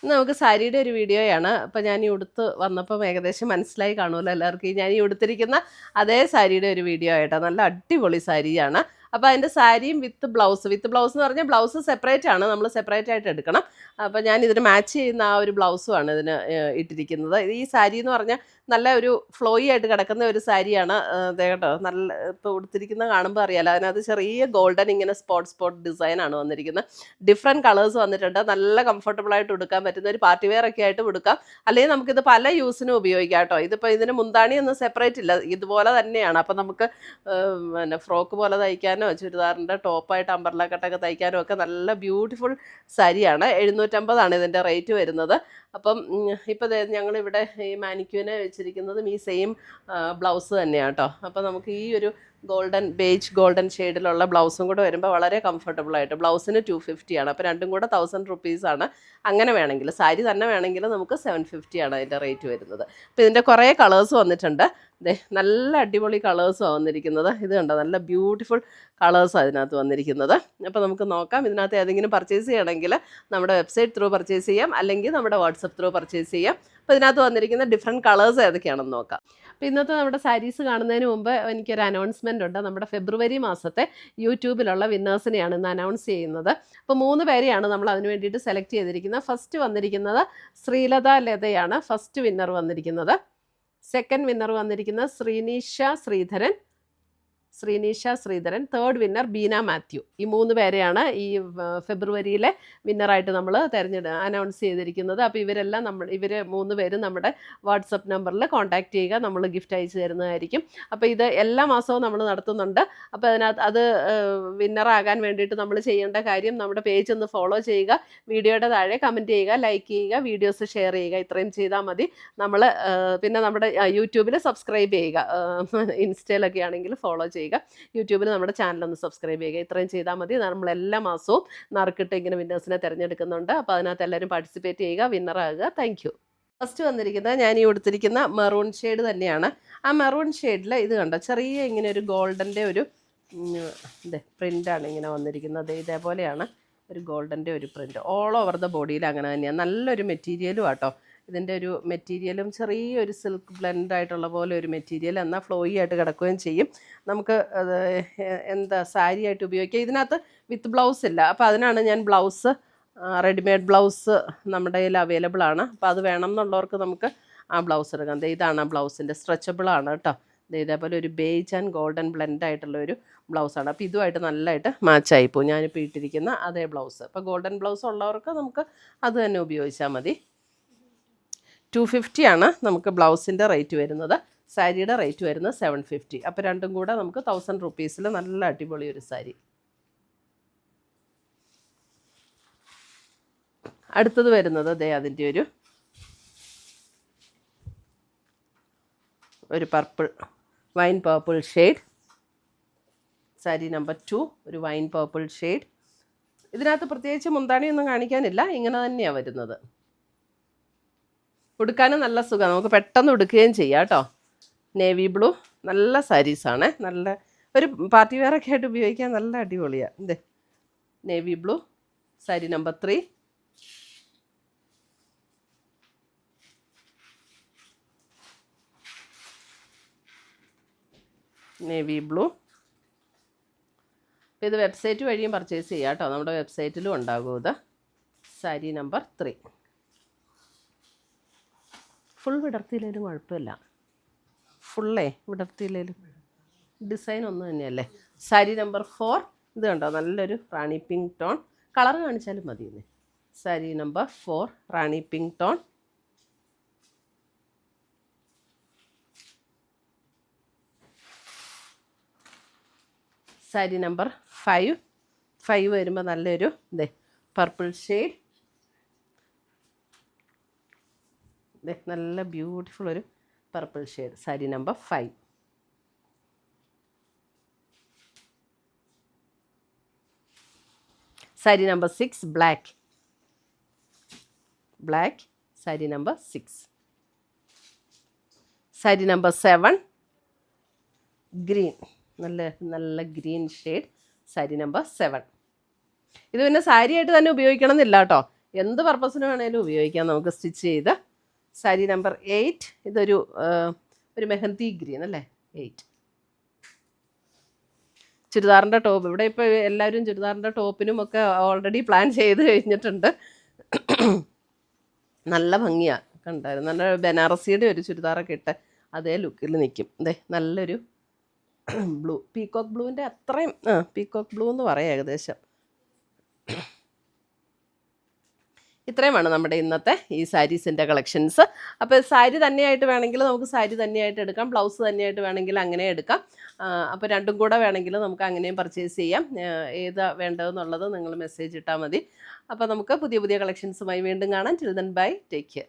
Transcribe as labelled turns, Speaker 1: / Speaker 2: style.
Speaker 1: നമുക്ക് സാരിയുടെ ഒരു വീഡിയോയാണ്. അപ്പോൾ ഞാൻ ഈ ഉടുത്ത് വന്നപ്പം ഏകദേശം മനസ്സിലായി കാണുമല്ലോ എല്ലാവർക്കും. ഞാൻ ഈ ഉടുത്തിരിക്കുന്ന അതേ സാരിയുടെ ഒരു വീഡിയോ ആയിട്ടാണ്. നല്ല അടിപൊളി സാരിയാണ്. അപ്പോൾ അതിൻ്റെ സാരിയും വിത്ത് ബ്ലൗസ് എന്ന് പറഞ്ഞാൽ ബ്ലൗസ് സെപ്പറേറ്റ് ആണ്, നമ്മൾ സെപ്പറേറ്റ് ആയിട്ട് എടുക്കണം. അപ്പോൾ ഞാൻ ഇതിന് മാച്ച് ചെയ്യുന്ന ആ ഒരു ബ്ലൗസുമാണ് ഇതിന് ഇട്ടിരിക്കുന്നത്. ഈ സാരി എന്ന് പറഞ്ഞാൽ നല്ല ഒരു ഫ്ലോയി ആയിട്ട് കിടക്കുന്ന ഒരു സാരിയാണ്. കേട്ടോ, നല്ല ഇപ്പോൾ ഉടുത്തിരിക്കുന്ന കാണുമ്പോൾ അറിയാലോ, അതിനകത്ത് ചെറിയ ഗോൾഡൻ ഇങ്ങനെ സ്പോട്ട് ഡിസൈനാണ് വന്നിരിക്കുന്നത്. ഡിഫറെൻറ്റ് കളേഴ്സ് വന്നിട്ടുണ്ട്. നല്ല കംഫർട്ടബിളായിട്ട് ഉടുക്കാൻ പറ്റുന്ന ഒരു പാർട്ടി വെയർ ഒക്കെ ആയിട്ട് ഉടുക്കാം. അല്ലെങ്കിൽ നമുക്കിത് പല യൂസിനും ഉപയോഗിക്കാം കേട്ടോ. ഇതിപ്പോൾ ഇതിന് മുന്താണി ഒന്നും സെപ്പറേറ്റ് ഇല്ല, ഇതുപോലെ തന്നെയാണ്. അപ്പോൾ നമുക്ക് പിന്നെ ഫ്രോക്ക് പോലെ തയ്ക്കാനോ ചുരിദാറിൻ്റെ ടോപ്പായിട്ട് അമ്പർല കട്ടൊക്കെ തയ്ക്കാനോ ഒക്കെ നല്ല ബ്യൂട്ടിഫുൾ സാരിയാണ്. 750 ഇതിൻ്റെ റേറ്റ് വരുന്നത്. അപ്പം ഇപ്പോൾ ഞങ്ങളിവിടെ ഈ മാനിക്യൂവിനെ വെച്ചിരിക്കുന്നതും ഈ സെയിം ബ്ലൗസ് തന്നെയാണ് കേട്ടോ. അപ്പോൾ നമുക്ക് ഈ ഒരു ബേജ് ഗോൾഡൻ ഷെയ്ഡിലുള്ള ബ്ലൗസും കൂടെ വരുമ്പോൾ വളരെ കംഫർട്ടബിളായിട്ട്, ബ്ലൗസിന് 250 ആണ്. അപ്പോൾ രണ്ടും കൂടെ 1000 റുപ്പീസാണ്. അങ്ങനെ വേണമെങ്കിൽ സാരി തന്നെ വേണമെങ്കിൽ നമുക്ക് 750 ആണ് അതിൻ്റെ റേറ്റ് വരുന്നത്. അപ്പോൾ ഇതിൻ്റെ കുറേ കളേഴ്സ് വന്നിട്ടുണ്ട്. നല്ല അടിപൊളി കളേഴ്സാണ് വന്നിരിക്കുന്നത്. ഇത് കണ്ടോ, നല്ല ബ്യൂട്ടിഫുൾ കളേഴ്സാണ് അതിനകത്ത് വന്നിരിക്കുന്നത്. അപ്പോൾ നമുക്ക് നോക്കാം. ഇതിനകത്ത് ഏതെങ്കിലും പർച്ചേസ് ചെയ്യണമെങ്കിൽ നമ്മുടെ വെബ്സൈറ്റ് ത്രൂ പർച്ചേസ് ചെയ്യാം, അല്ലെങ്കിൽ നമ്മുടെ വാട്സപ്പ് ത്രൂ പർച്ചേസ് ചെയ്യാം. അപ്പോൾ ഇതിനകത്ത് വന്നിരിക്കുന്ന ഡിഫറെൻറ്റ് കളേഴ്സ് ഏതൊക്കെയാണെന്ന് നോക്കാം. അപ്പോൾ ഇന്നത്തെ നമ്മുടെ സാരീസ് കാണുന്നതിന് മുമ്പ് എനിക്കൊരു അനൗൺസ്മെൻ്റ് ഉണ്ട്. നമ്മുടെ ഫെബ്രുവരി മാസത്തെ യൂട്യൂബിലുള്ള വിന്നേഴ്സിനെയാണ് ഇന്ന് അനൗൺസ് ചെയ്യുന്നത്. അപ്പോൾ 3 പേരെയാണ് നമ്മൾ അതിന് വേണ്ടിയിട്ട് സെലക്ട് ചെയ്തിരിക്കുന്നത്. ഫസ്റ്റ് വന്നിരിക്കുന്നത് ശ്രീലത ലതയാണ് ഫസ്റ്റ് വിന്നർ വന്നിരിക്കുന്നത്. സെക്കൻഡ് വിന്നർ വന്നിരിക്കുന്നത് Sreenisha Sreedharan. Third winner Beena Mathew. ഈ 3 പേരെയാണ് ഈ ഫെബ്രുവരിയിലെ വിന്നറായിട്ട് നമ്മൾ അനൗൺസ് ചെയ്തിരിക്കുന്നത്. അപ്പോൾ ഇവർ 3 പേരും നമ്മുടെ വാട്സപ്പ് നമ്പറിൽ കോൺടാക്റ്റ് ചെയ്യുക, നമ്മൾ ഗിഫ്റ്റ് അയച്ചു തരുന്നതായിരിക്കും. അപ്പോൾ ഇത് എല്ലാ മാസവും നമ്മൾ നടത്തുന്നുണ്ട്. അപ്പോൾ അതിനകത്ത് അത് വിന്നറാകാൻ വേണ്ടിയിട്ട് നമ്മൾ ചെയ്യേണ്ട കാര്യം, നമ്മുടെ പേജ് ഒന്ന് ഫോളോ ചെയ്യുക, വീഡിയോയുടെ താഴെ കമൻറ്റ് ചെയ്യുക, ലൈക്ക് ചെയ്യുക, വീഡിയോസ് ഷെയർ ചെയ്യുക. ഇത്രയും ചെയ്താൽ മതി. നമ്മൾ പിന്നെ നമ്മുടെ യൂട്യൂബിൽ സബ്സ്ക്രൈബ് ചെയ്യുക, ഇൻസ്റ്റയിലൊക്കെ ആണെങ്കിൽ ഫോളോ ചെയ്യുക, യൂട്യൂബിൽ നമ്മുടെ ചാനലൊന്ന് സബ്സ്ക്രൈബ് ചെയ്യുക. ഇത്രയും ചെയ്താൽ മതി. നമ്മൾ എല്ലാ മാസവും നറുക്കിട്ട് ഇങ്ങനെ വിന്നേഴ്സിനെ തിരഞ്ഞെടുക്കുന്നുണ്ട്. അപ്പോൾ അതിനകത്ത് എല്ലാവരും പാർട്ടിസിപ്പേറ്റ് ചെയ്യുക, വിന്നറാകുക. Thank you. ഫസ്റ്റ് വന്നിരിക്കുന്നത് ഞാൻ ഈ ഉടുത്തിരിക്കുന്ന മെറൂൺ ഷെയ്ഡ് തന്നെയാണ്. ആ മെറൂൺ ഷെയ്ഡിൽ ഇത് കണ്ടോ, ചെറിയ ഇങ്ങനെ ഒരു ഗോൾഡൻ്റെ ഒരു പ്രിൻ്റാണ് ഇങ്ങനെ വന്നിരിക്കുന്നത്. ഇതേപോലെയാണ് ഒരു ഗോൾഡൻ്റെ ഒരു പ്രിൻ്റ് ഓൾ ഓവർ ദ ബോഡിയിൽ. അങ്ങനെ തന്നെയാണ്. നല്ലൊരു മെറ്റീരിയലും ആട്ടോ. ഇതിൻ്റെ ഒരു മെറ്റീരിയലും ചെറിയൊരു സിൽക്ക് ബ്ലെൻഡ് ആയിട്ടുള്ള പോലെ ഒരു മെറ്റീരിയൽ, എന്നാൽ ഫ്ലോയി ആയിട്ട് കിടക്കുകയും ചെയ്യും. നമുക്ക് സാരി ആയിട്ട് ഉപയോഗിക്കാം. ഇതിനകത്ത് വിത്ത് ബ്ലൗസ് ഇല്ല. അപ്പോൾ അതിനാണ് ഞാൻ ബ്ലൗസ്, റെഡിമെയ്ഡ് ബ്ലൗസ് നമ്മുടെ കയ്യിൽ അവൈലബിൾ ആണ്. അപ്പോൾ അത് വേണം എന്നുള്ളവർക്ക് നമുക്ക് ആ ബ്ലൗസ് എടുക്കാം. ഇതാണ് ആ ബ്ലൗസിൻ്റെ, സ്ട്രെച്ചബിൾ ആണ് കേട്ടോ. ഇതേപോലെ ഒരു ബേജ് ആൻഡ് ഗോൾഡൻ ബ്ലെൻഡ് ആയിട്ടുള്ള ഒരു ബ്ലൗസാണ്. അപ്പോൾ ഇതുമായിട്ട് നല്ലതായിട്ട് മാച്ചായി പോകും. ഞാനിപ്പോൾ ഇട്ടിരിക്കുന്ന അതേ ബ്ലൗസ്. അപ്പോൾ ഗോൾഡൻ ബ്ലൗസ് ഉള്ളവർക്ക് നമുക്ക് അത് തന്നെ ഉപയോഗിച്ചാൽ മതി. 250 ആണ് നമുക്ക് ബ്ലൗസിൻ്റെ റേറ്റ് വരുന്നത്. സാരിയുടെ റേറ്റ് വരുന്നത് 750. അപ്പോൾ രണ്ടും കൂടെ നമുക്ക് 1000 റുപ്പീസിൽ നല്ല അടിപൊളി ഒരു സാരി. അടുത്തത് വരുന്നത് അതിൻ്റെ ഒരു wine purple shade. Sari number 2 ഒരു വൈൻ പർപ്പിൾ ഷെയ്ഡ്. ഇതിനകത്ത് പ്രത്യേകിച്ച് മുന്താണിയൊന്നും കാണിക്കാനില്ല, ഇങ്ങനെ തന്നെയാണ് വരുന്നത്. ഉടുക്കാനും നല്ല സുഖമാണ്, നമുക്ക് പെട്ടെന്ന് ഉടുക്കുകയും ചെയ്യാം കേട്ടോ. നേവി ബ്ലൂ, നല്ല സാരീസാണ്. നല്ല ഒരു പാർട്ടി വെയറൊക്കെ ആയിട്ട് ഉപയോഗിക്കാൻ നല്ല അടിപൊളിയാണ്. Navy blue. Sari number 3 navy blue. ഇത് വെബ്സൈറ്റ് വഴിയും പർച്ചേസ് ചെയ്യാം കേട്ടോ, നമ്മുടെ വെബ്സൈറ്റിലും ഉണ്ടാകും ഇത്. സാരി നമ്പർ 3 ഫുൾ വിടർത്തിയില്ലേലും കുഴപ്പമില്ല, വിടർത്തിയില്ലേലും ഡിസൈൻ ഒന്നും തന്നെയല്ലേ. സാരി നമ്പർ 4 ഇത് കണ്ടോ, നല്ലൊരു റാണി പിങ്ക് ടോൺ. കളർ കാണിച്ചാലും മതിയല്ലേ. സാരി നമ്പർ 4 റാണി പിങ്ക് ടോൺ. സാരി നമ്പർ 5 വരുമ്പോൾ നല്ലൊരു പർപ്പിൾ ഷെയ്ഡ്. നല്ല ബ്യൂട്ടിഫുൾ ഒരു purple shade. Sari number 5. Sari number 6 black. Sari number 6. Sari number 7 green. നല്ല ഗ്രീൻ ഷെയ്ഡ്. സാരി നമ്പർ 7. ഇത് പിന്നെ സാരി ആയിട്ട് തന്നെ ഉപയോഗിക്കണം എന്നില്ല കേട്ടോ. എന്ത് പർപ്പസിന് വേണേലും ഉപയോഗിക്കാം നമുക്ക് സ്റ്റിച്ച് ചെയ്ത്. സാരി നമ്പർ 8, ഇതൊരു മെഹന്തി ഗ്രീൻ അല്ലേ, 8. ചുരിദാറിൻ്റെ ടോപ്പ്, ഇവിടെ ഇപ്പോൾ എല്ലാവരും ചുരിദാറിൻ്റെ ടോപ്പിനും ഒക്കെ ഓൾറെഡി പ്ലാൻ ചെയ്ത് കഴിഞ്ഞിട്ടുണ്ട്. നല്ല ഭംഗിയാണ്, കണ്ടായിരുന്നു. നല്ല ബനാറസിയുടെ ഒരു ചുരിദാറൊക്കെ ഇട്ട് അതേ ലുക്കിൽ നിൽക്കും. അതെ, നല്ലൊരു ബ്ലൂ, പീക്കോക്ക് ബ്ലൂവിൻ്റെ അത്രയും, പീക്കോക്ക് ബ്ലൂ എന്ന് പറയാം ഏകദേശം. ഇത്രയുമാണ് നമ്മുടെ ഇന്നത്തെ ഈ സാരീസിൻ്റെ കളക്ഷൻസ്. അപ്പോൾ സാരി തന്നെയായിട്ട് വേണമെങ്കിൽ നമുക്ക് സാരി തന്നെയായിട്ട് എടുക്കാം, ബ്ലൗസ് തന്നെയായിട്ട് വേണമെങ്കിൽ അങ്ങനെ എടുക്കാം. അപ്പോൾ രണ്ടും കൂടെ വേണമെങ്കിൽ നമുക്ക് അങ്ങനെയും പർച്ചേസ് ചെയ്യാം. ഏതാ വേണ്ടതെന്നുള്ളത് നിങ്ങൾ മെസ്സേജ് ഇട്ടാൽ മതി. അപ്പോൾ നമുക്ക് പുതിയ പുതിയ കളക്ഷൻസുമായി വീണ്ടും കാണാം. Till then bye, take care.